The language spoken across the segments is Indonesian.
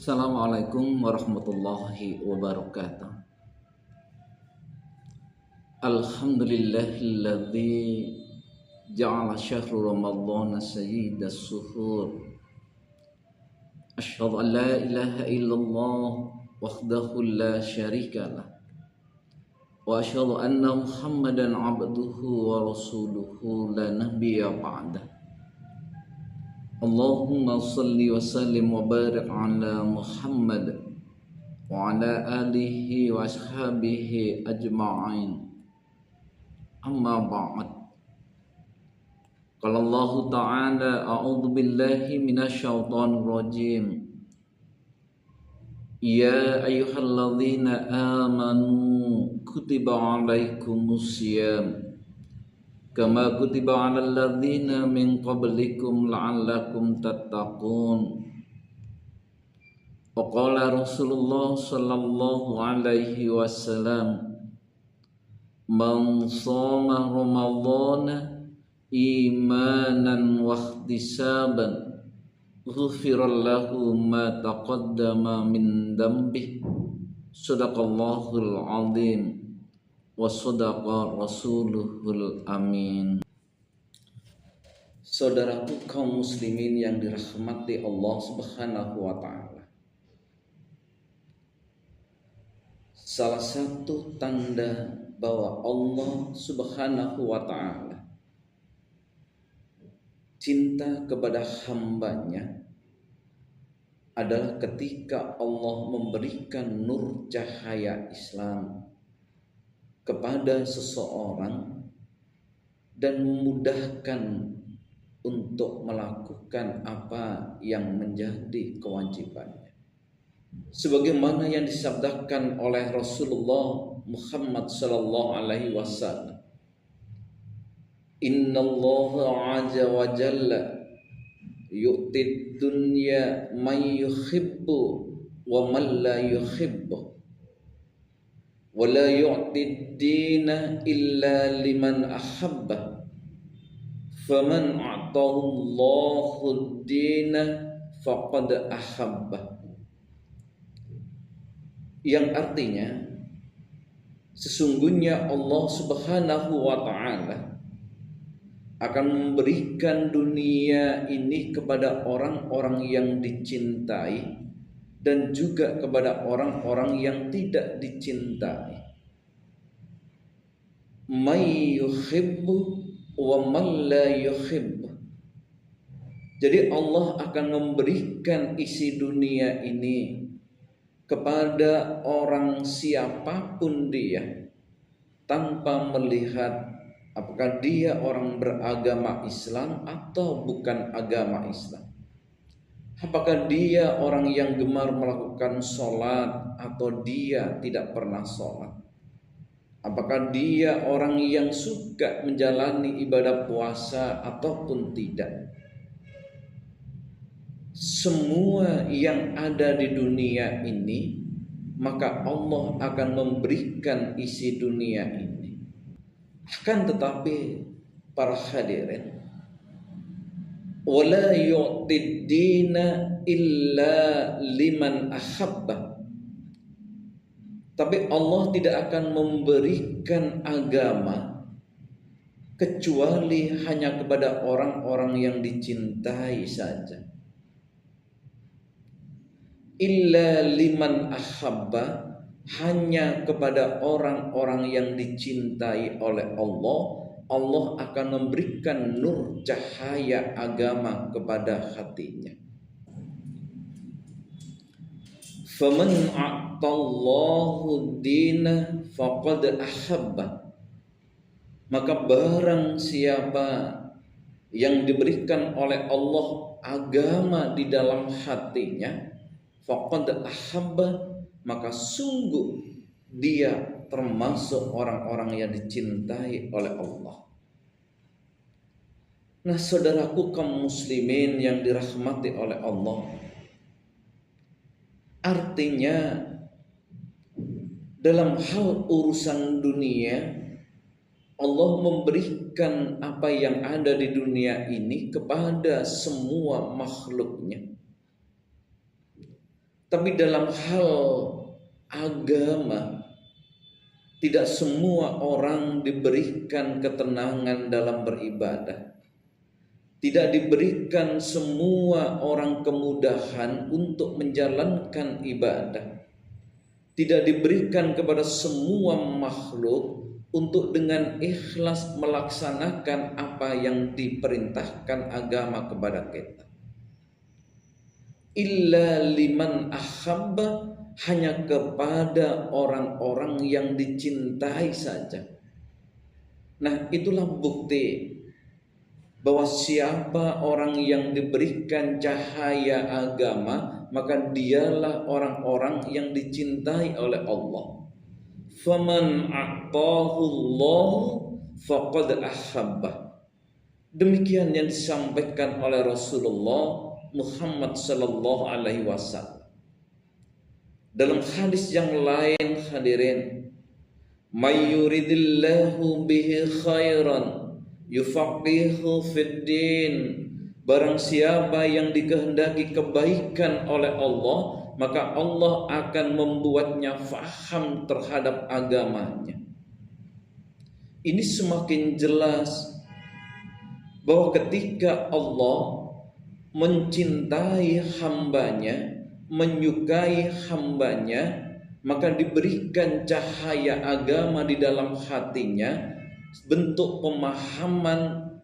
Assalamualaikum warahmatullahi wabarakatuh. Alhamdulillahilladzi ja'ala syahru ramadhana sayyidas suhur. Asyhadu an la ilaha illallah wahdahu la syarikalah. Wa asyhadu anna Muhammadan abduhu wa rasuluhu la nabiyya ba'dah. Allahumma salli wa sallim wa barik ala Muhammad wa ala alihi wa ashabihi ajma'in. Amma ba'd. Qala Allah Ta'ala a'udzu billahi minasy syaithanir rajim. Ya ayyuhalladzina amanu kutiba 'alaikumus syiyam kama kutiba 'alal ladzina min qablikum la'allakum tattaqun. Wa qala Rasulullah sallallahu alaihi wasallam, man shoma ramadhana imanan wa ihtisaban ghufira lahu ma taqaddama min dhanbihi. Shadaqallahul azim wa sadaqa rasuluhul amin. Saudaraku kaum muslimin yang dirahmati Allah Subhanahu wa taala, salah satu tanda bahwa Allah Subhanahu wa taala cinta kepada hambanya adalah ketika Allah memberikan nur cahaya Islam kepada seseorang dan memudahkan untuk melakukan apa yang menjadi kewajibannya. Sebagaimana yang disabdakan oleh Rasulullah Muhammad sallallahu alaihi wasallam, Innallaha azza wa jalla yu'tid dunya man yuhibbu wa man la yuhibbu wa la yu'tid dina illa liman ahabba faman a'tahu Allahu dina faqad ahabba. Yang artinya, sesungguhnya Allah Subhanahu wa ta'ala akan memberikan dunia ini kepada orang-orang yang dicintai dan juga kepada orang-orang yang tidak dicintai. May yuhibbu wa man la yuhibbu. Jadi Allah akan memberikan isi dunia ini kepada orang siapapun dia, tanpa melihat apakah dia orang beragama Islam atau bukan agama Islam, apakah dia orang yang gemar melakukan sholat atau dia tidak pernah sholat, apakah dia orang yang suka menjalani ibadah puasa ataupun tidak. Semua yang ada di dunia ini, maka Allah akan memberikan isi dunia ini. Akan tetapi para hadirin, wala yu'tid dina illa liman ahabba. Tapi Allah tidak akan memberikan agama kecuali hanya kepada orang-orang yang dicintai saja. Illa liman ahabba, hanya kepada orang-orang yang dicintai oleh Allah, Allah akan memberikan nur cahaya agama kepada hatinya. Faman a'tallahu dina faqad ahabba. Maka barang siapa yang diberikan oleh Allah agama di dalam hatinya, faqad ahabba, maka sungguh dia termasuk orang-orang yang dicintai oleh Allah. Nah, saudaraku kaum muslimin yang dirahmati oleh Allah, artinya dalam hal urusan dunia, Allah memberikan apa yang ada di dunia ini kepada semua makhluknya. Tapi dalam hal agama, tidak semua orang diberikan ketenangan dalam beribadah. Tidak diberikan semua orang kemudahan untuk menjalankan ibadah. Tidak diberikan kepada semua makhluk untuk dengan ikhlas melaksanakan apa yang diperintahkan agama kepada kita. Illa liman ahabba, hanya kepada orang-orang yang dicintai saja. Nah, itulah bukti bahwa siapa orang yang diberikan cahaya agama, maka dialah orang-orang yang dicintai oleh Allah. Faman a'tahu Allah faqad ahabba. Demikian yang disampaikan oleh Rasulullah Muhammad sallallahu alaihi wasallam. Dalam hadis yang lain, hadirin, may yuridillahu bihi khairan yufaqihu fid din. Barang siapa yang dikehendaki kebaikan oleh Allah, maka Allah akan membuatnya faham terhadap agamanya. Ini semakin jelas bahwa ketika Allah mencintai hambanya, menyukai hambanya, maka diberikan cahaya agama di dalam hatinya, bentuk pemahaman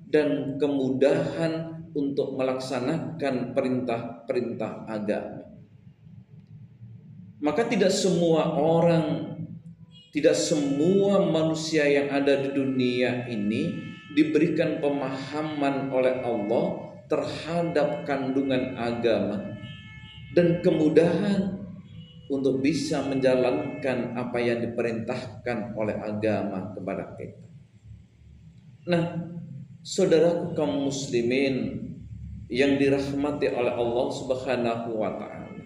dan kemudahan untuk melaksanakan perintah-perintah agama. Maka tidak semua orang, tidak semua manusia yang ada di dunia ini diberikan pemahaman oleh Allah terhadap kandungan agama dan kemudahan untuk bisa menjalankan apa yang diperintahkan oleh agama kepada kita. Nah, saudaraku kaum muslimin yang dirahmati oleh Allah Subhanahu wa taala,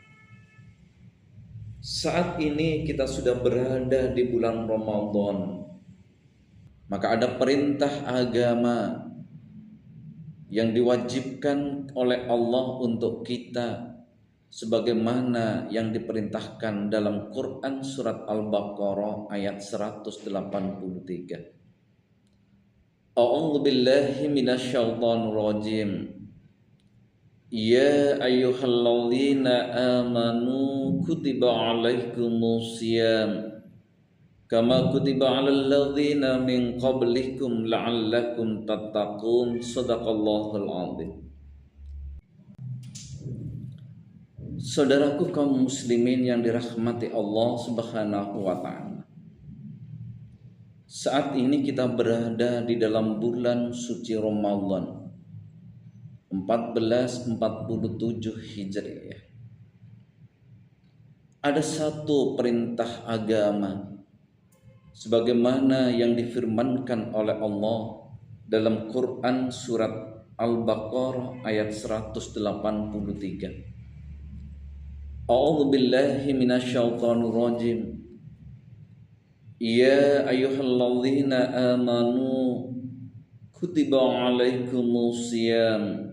saat ini kita sudah berada di bulan Ramadan. Maka ada perintah agama yang diwajibkan oleh Allah untuk kita, sebagaimana yang diperintahkan dalam Quran surat Al-Baqarah ayat 183. A'udzu billahi minasyaitonir rajim. Ya ayyuhalladzina amanu kutiba alaikumusiyam kama kutiba 'alal ladzina min qablikum la'allakum tattaqun. Shadaqallahul 'azim. Saudaraku kaum muslimin yang dirahmati Allah Subhanahu wa taala, saat ini kita berada di dalam bulan suci Ramadan 1447 Hijriah. Ada satu perintah agama sebagaimana yang difirmankan oleh Allah dalam Quran surat Al-Baqarah ayat 183. A'udzu billahi minasyaitonir rajim. Ya ayyuhalladzina amanu kutiba alaikumusiyam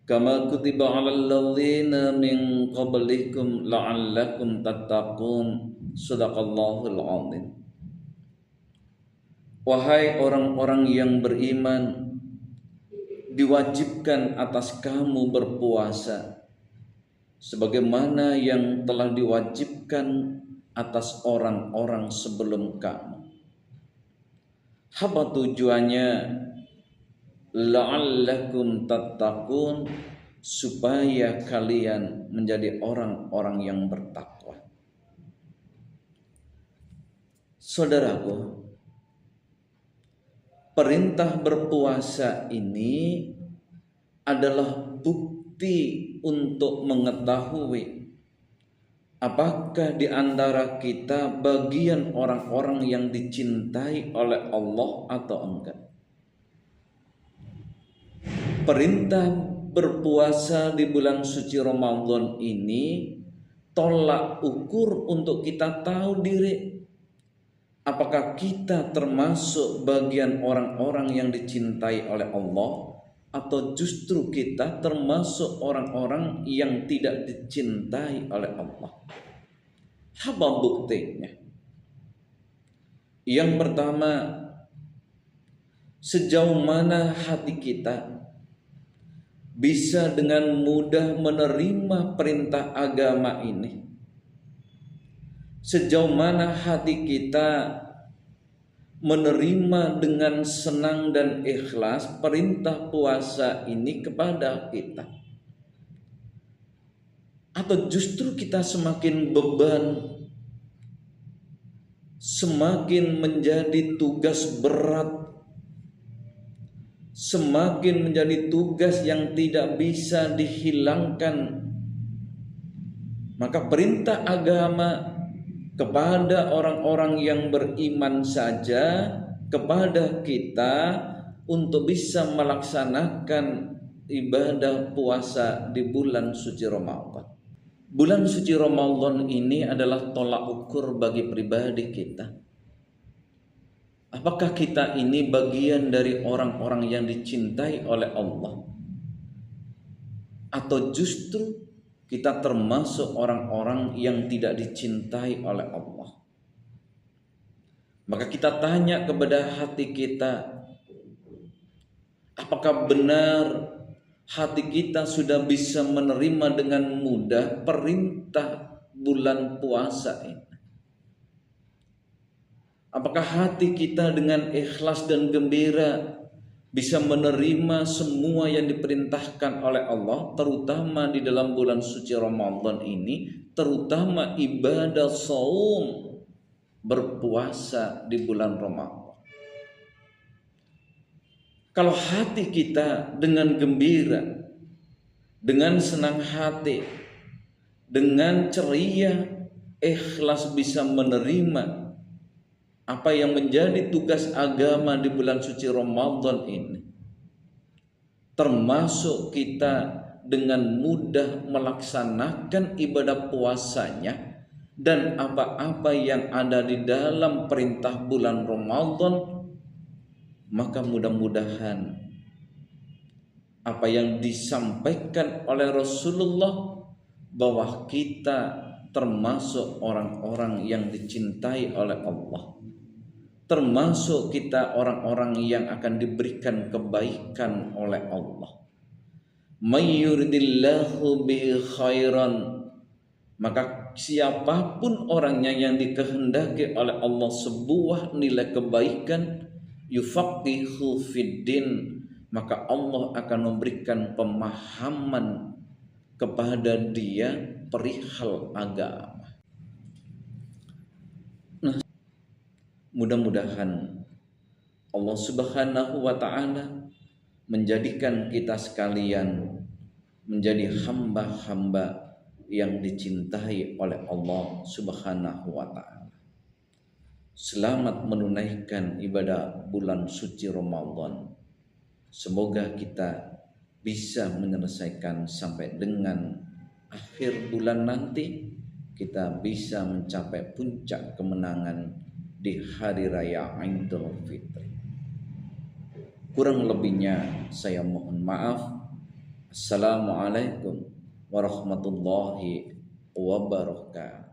kama kutiba 'alal ladzina min qablikum la'allakum tattaqun. Shadaqallahul 'azim. Wahai orang-orang yang beriman, diwajibkan atas kamu berpuasa sebagaimana yang telah diwajibkan atas orang-orang sebelum kamu. Apa tujuannya? La'allakum tattaqun, supaya kalian menjadi orang-orang yang bertakwa. Saudaraku, perintah berpuasa ini adalah bukti untuk mengetahui apakah di antara kita bagian orang-orang yang dicintai oleh Allah atau enggak. Perintah berpuasa di bulan suci Ramadan ini tolak ukur untuk kita tahu diri, apakah kita termasuk bagian orang-orang yang dicintai oleh Allah atau justru kita termasuk orang-orang yang tidak dicintai oleh Allah? Apa buktinya? Yang pertama, sejauh mana hati kita bisa dengan mudah menerima perintah agama ini? Sejauh mana hati kita menerima dengan senang dan ikhlas perintah puasa ini kepada kita? Atau justru kita semakin beban, semakin menjadi tugas berat, semakin menjadi tugas yang tidak bisa dihilangkan? Maka perintah agama kepada orang-orang yang beriman saja, kepada kita untuk bisa melaksanakan ibadah puasa di bulan suci Ramadan. Bulan suci Ramadan ini adalah tolak ukur bagi pribadi kita. Apakah kita ini bagian dari orang-orang yang dicintai oleh Allah? Atau justru kita termasuk orang-orang yang tidak dicintai oleh Allah? Maka kita tanya kepada hati kita, apakah benar hati kita sudah bisa menerima dengan mudah perintah bulan puasa ini? Apakah hati kita dengan ikhlas dan gembira bisa menerima semua yang diperintahkan oleh Allah, terutama di dalam bulan suci Ramadan ini, terutama ibadah saum, berpuasa di bulan Ramadan? Kalau hati kita dengan gembira, dengan senang hati, dengan ceria, ikhlas bisa menerima apa yang menjadi tugas agama di bulan suci Ramadan ini, termasuk kita dengan mudah melaksanakan ibadah puasanya dan apa-apa yang ada di dalam perintah bulan Ramadan, maka mudah-mudahan apa yang disampaikan oleh Rasulullah bahwa kita termasuk orang-orang yang dicintai oleh Allah, termasuk kita orang-orang yang akan diberikan kebaikan oleh Allah. May yuridillahu bihi khairan, maka siapapun orangnya yang dikehendaki oleh Allah sebuah nilai kebaikan, yufaqihu fiddin, maka Allah akan memberikan pemahaman kepada dia perihal agama. Mudah-mudahan Allah Subhanahu wa ta'ala menjadikan kita sekalian menjadi hamba-hamba yang dicintai oleh Allah Subhanahu wa ta'ala. Selamat menunaikan ibadah bulan suci Ramadan. Semoga kita bisa menyelesaikan sampai dengan akhir bulan nanti, kita bisa mencapai puncak kemenangan di hari raya Idul Fitri. Kurang lebihnya saya mohon maaf. Assalamualaikum warahmatullahi wabarakatuh.